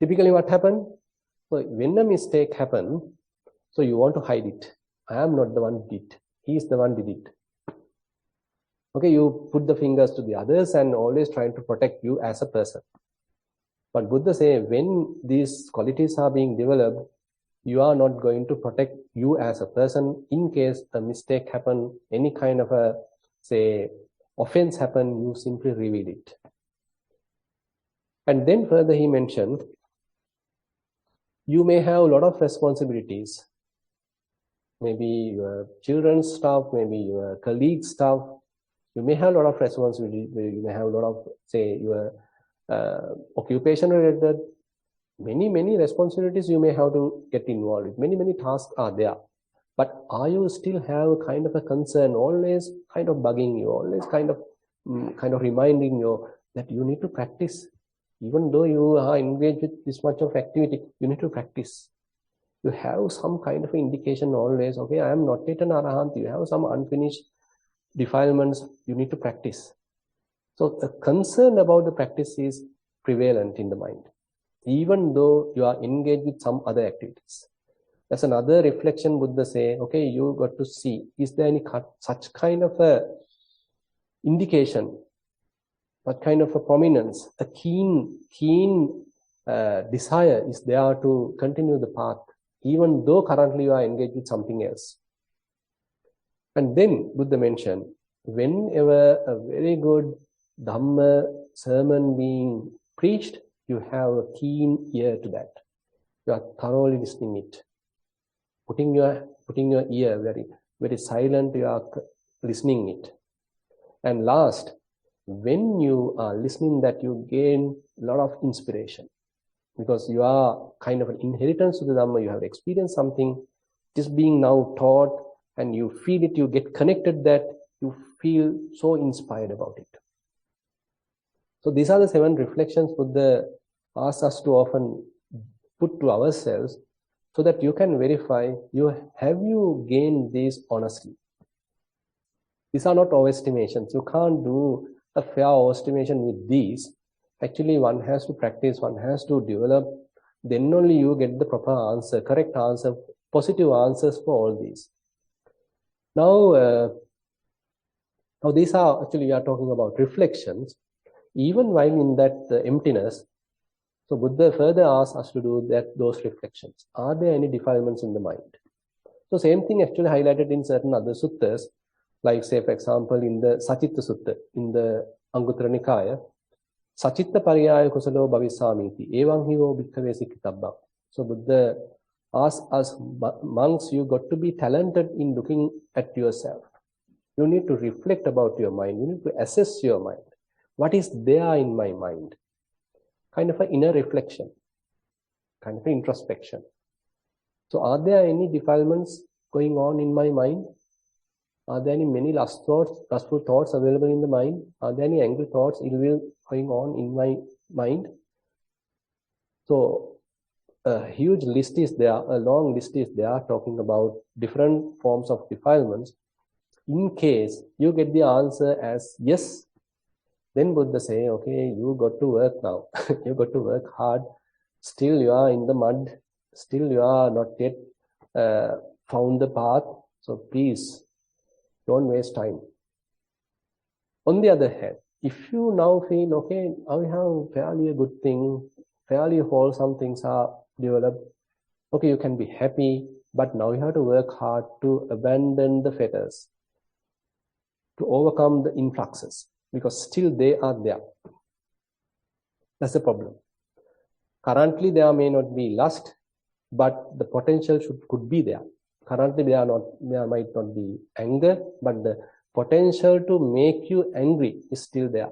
Typically what happened? So when a mistake happens, so you want to hide it. I am not the one who did it. He is the one who did it. Okay, you put the fingers to the others and always trying to protect you as a person. But Buddha says, when these qualities are being developed, you are not going to protect you as a person. In case a mistake happen, any kind of a, say, offense happen, you simply reveal it. And then further he mentioned, you may have a lot of responsibilities. Maybe your children's stuff, maybe your colleagues' stuff. You may have a lot of responsibility. You may have a lot of, say, your occupation related. Many responsibilities you may have to get involved with. Many tasks are there. But are you still have a kind of a concern, always kind of bugging you, always kind of reminding you that you need to practice? Even though you are engaged with this much of activity, you need to practice. You have some kind of indication always, okay, I am not yet an Arahant, you have some unfinished defilements, you need to practice. So the concern about the practice is prevalent in the mind, even though you are engaged with some other activities. That's another reflection Buddha say, okay, you got to see, is there any such kind of a indication, what kind of a prominence, a keen desire is there to continue the path, even though currently you are engaged with something else. And then Buddha mentioned, whenever a very good Dhamma sermon being preached, you have a keen ear to that. You are thoroughly listening it. Putting your ear very silent, you are listening it. And last, when you are listening that, you gain a lot of inspiration, because you are kind of an inheritance to the Dhamma. You have experienced something, just being now taught, and you feel it, you get connected, that you feel so inspired about it. So these are the 7 reflections Buddha asks us to often put to ourselves, so that you can verify, have you gained these honestly. These are not overestimations. You can't do a fair overestimation with these. Actually, one has to practice, one has to develop, then only you get the proper answer, correct answer, positive answers for all these. Now these are actually, we are talking about reflections. Even while in that emptiness, so Buddha further asks us to do those reflections. Are there any defilements in the mind? So same thing actually highlighted in certain other suttas, like say for example in the Sacitta Sutta, in the Anguttara Nikaya, Sacitta Pariyaya Kusalo Bhavisamiti, Evam Hivo Bhikkhave Sikhitabba. So Buddha asks us, monks, you got to be talented in looking at yourself. You need to reflect about your mind. You need to assess your mind. What is there in my mind? Kind of an inner reflection, kind of an introspection. So are there any defilements going on in my mind? Are there any many lustful thoughts available in the mind? Are there any angry thoughts, ill will going on in my mind? So a huge list is there, a long list is there, talking about different forms of defilements. In case you get the answer as yes, then Buddha say, okay, you got to work now. You got to work hard. Still you are in the mud. Still you are not yet found the path. So please, don't waste time. On the other hand, if you now feel, okay, I have fairly a good thing, fairly wholesome things are developed, okay, you can be happy, but now you have to work hard to abandon the fetters, to overcome the influxes, because still they are there. That's the problem. Currently, there may not be lust, but the potential could be there. Currently, there might not be anger, but the potential to make you angry is still there.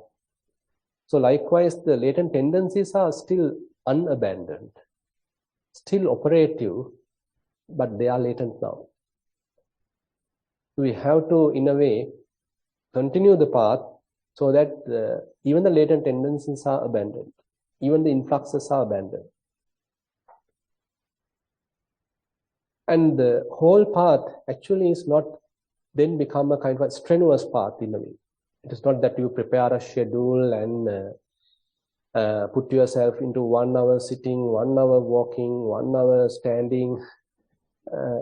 So likewise, the latent tendencies are still unabandoned. still operative, but they are latent now. We have to, in a way, continue the path so that even the latent tendencies are abandoned, even the influxes are abandoned. And the whole path actually is not then become a kind of a strenuous path in a way. It is not that you prepare a schedule and put yourself into 1 hour sitting, 1 hour walking, 1 hour standing.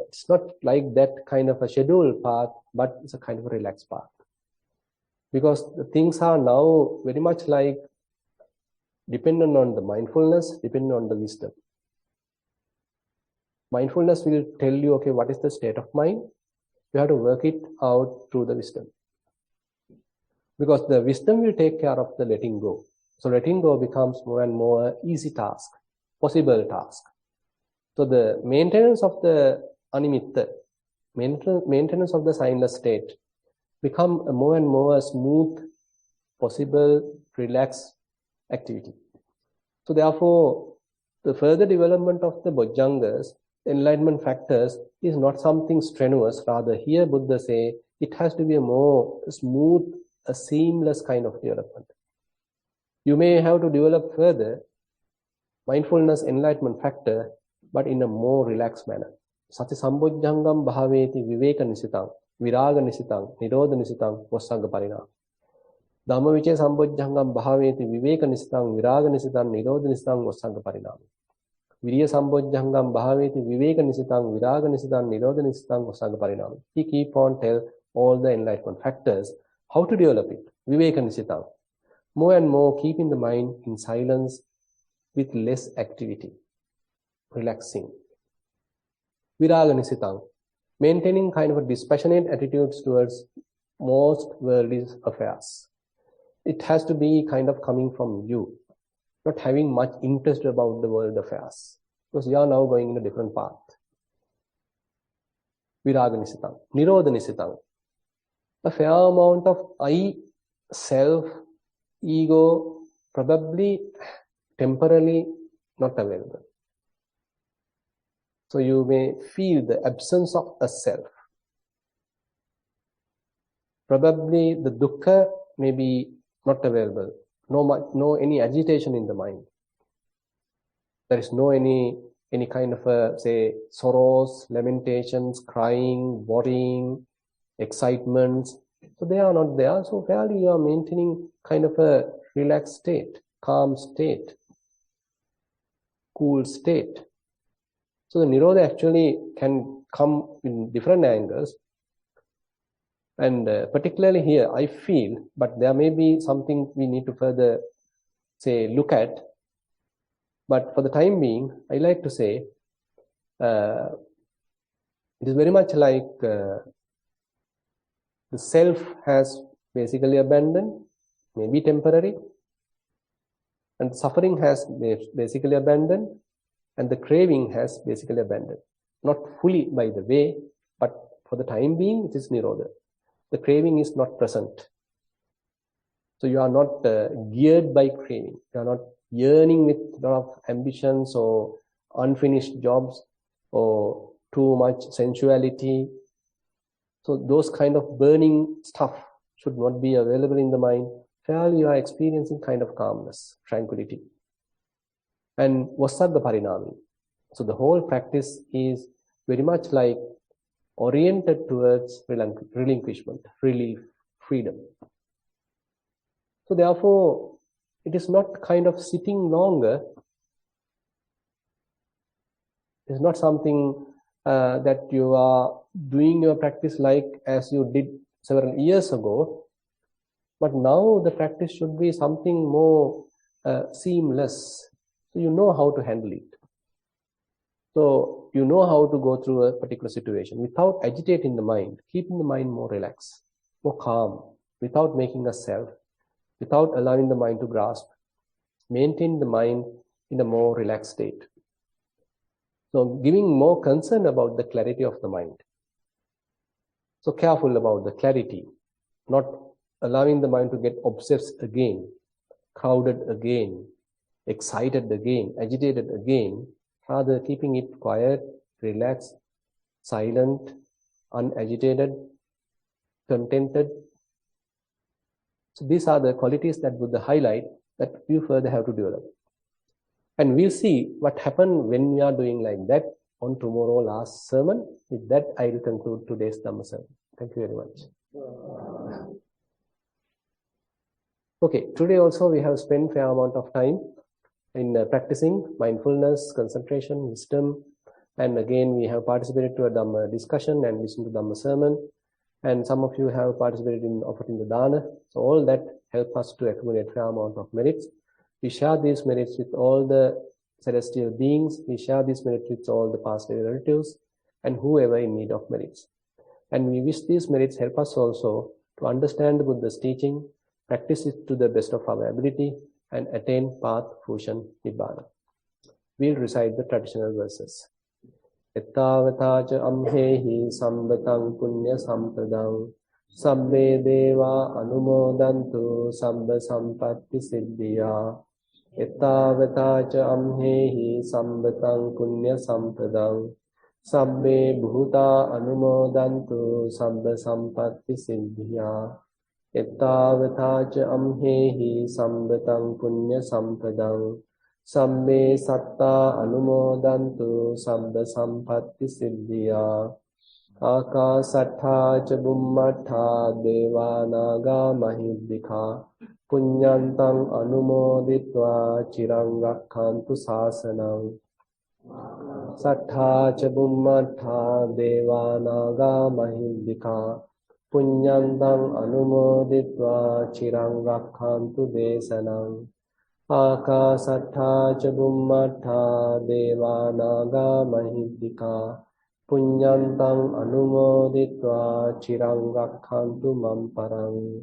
It's not like that kind of a scheduled path, but it's a kind of a relaxed path. Because the things are now very much like dependent on the mindfulness, dependent on the wisdom. Mindfulness will tell you, okay, what is the state of mind? You have to work it out through the wisdom. Because the wisdom will take care of the letting go. So letting go becomes more and more easy task, possible task. So the maintenance of the animitta, maintenance of the signless state, become a more and more smooth, possible, relaxed activity. So therefore, the further development of the bojjhangas, enlightenment factors, is not something strenuous. Rather, here Buddha say it has to be a more smooth, a seamless kind of development. You may have to develop further mindfulness, enlightenment factor, but in a more relaxed manner. Sati sambojjhangam bhaveti viveka nisitang, viraga nisitang, nirodha nisitang, vassanga parinam. Dhammavichaya sambojjhangam bhaveti viveka nisitang, viraga nisitang, nirodha nisitang, vassanga parinam. Viriya sambojjhangam bhaveti viveka nisitang, viraga nisitang, nirodha nisitang, vassanga parinam. He keep on tell all the enlightenment factors, how to develop it. Viveka nisitang. More and more keeping the mind in silence with less activity. Relaxing. Viraga nisitang. Maintaining kind of a dispassionate attitudes towards most worldly affairs. It has to be kind of coming from you. Not having much interest about the world affairs. Because you are now going in a different path. Viraga nisitang. Nirodha nisitang. A fair amount of I, self, ego, probably temporarily not available. So you may feel the absence of a self. Probably the dukkha may be not available. No any agitation in the mind. There is no any kind of say sorrows, lamentations, crying, worrying, excitements. So they are not there. So fairly you are maintaining kind of a relaxed state, calm state, cool state. So the Nirodha actually can come in different angles. And particularly here, I feel, but there may be something we need to further, say, look at. But for the time being, I like to say, it is very much like the self has basically abandoned, maybe temporary, and suffering has basically abandoned, and the craving has basically abandoned. Not fully, by the way, but for the time being, it is Nirodha. The craving is not present. So you are not geared by craving. You are not yearning with a lot of ambitions or unfinished jobs or too much sensuality. So those kind of burning stuff should not be available in the mind. Fairly you are experiencing kind of calmness, tranquility. And vassagga parinami. So the whole practice is very much like oriented towards relinquishment, relief, freedom. So therefore, it is not kind of sitting longer. It is not something that you are doing your practice like as you did several years ago. But now the practice should be something more seamless. So you know how to handle it. So you know how to go through a particular situation without agitating the mind, keeping the mind more relaxed, more calm, without making a self, without allowing the mind to grasp. Maintain the mind in a more relaxed state. So giving more concern about the clarity of the mind. So careful about the clarity, not allowing the mind to get obsessed again, crowded again, excited again, agitated again. Rather, keeping it quiet, relaxed, silent, unagitated, contented. So these are the qualities that Buddha highlight that you further have to develop. And we'll see what happened when we are doing like that on tomorrow last sermon. With that, I will conclude today's Dhamma sermon. Thank you very much. Okay, today also we have spent fair amount of time in practicing mindfulness, concentration, wisdom, and again we have participated to a Dhamma discussion and listened to Dhamma sermon, and some of you have participated in offering the dana. So all that help us to accumulate fair amount of merits. We share these merits with all the celestial beings. We share these merits with all the past relatives and whoever in need of merits. And we wish these merits help us also to understand Buddha's teaching, practice it to the best of our ability, and attain path, fusion, nibbana. We'll recite the traditional verses. Ettavataca amhehi sambatang punya sampradang sabbe deva anumodantu sabba sampatti siddhiya. Ettavataca amhehi sambatang punya sampradang sabbe bhuta anumodantu sabba sampatti siddhiya. Ettavataca amhehi sambatang punya sampadang sabbe satta anumodantu sabba sampatti siddhiya. Akasattha ca bummattha devanaga mahiddhika punyantang anumoditva chirang rakkhantu sasanang. Sattha ca bummattha devanaga mahiddhika punyantang anumoditva chirang rakkhantu desanang. Akasattha ca bummattha devanaga mahiddhika punyantang anumoditva chirang rakkhantu mamparang.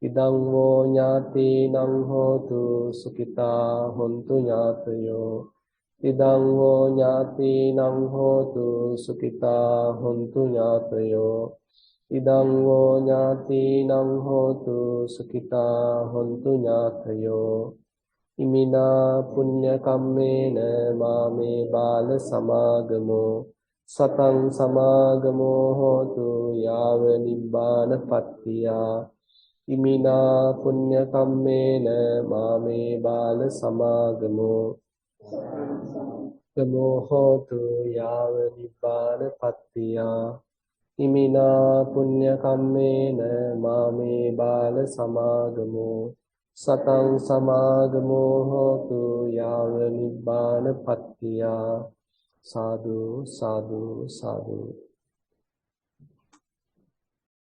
Idang vo ñātīnaṃ hotu sukhitā hontu ñātayo. Idang vo ñātīnaṃ hotu sukhitā hontu ñātayo. Idang vo ñātīnaṃ hotu sukhitā hontu ñātayo. Imina punya kammena māme bāla samāgamo satang samāgamo hotu yāva nibbāna pattiyā. Imina punya kammena māme bāla samāgamo gamo hotu yāva nibbāna pattiyā. Imina punya kammena māme bāla samāgamo satang samāgamo hotu yāva nibbāna pattiyā. Sadhu, sadhu, sadhu.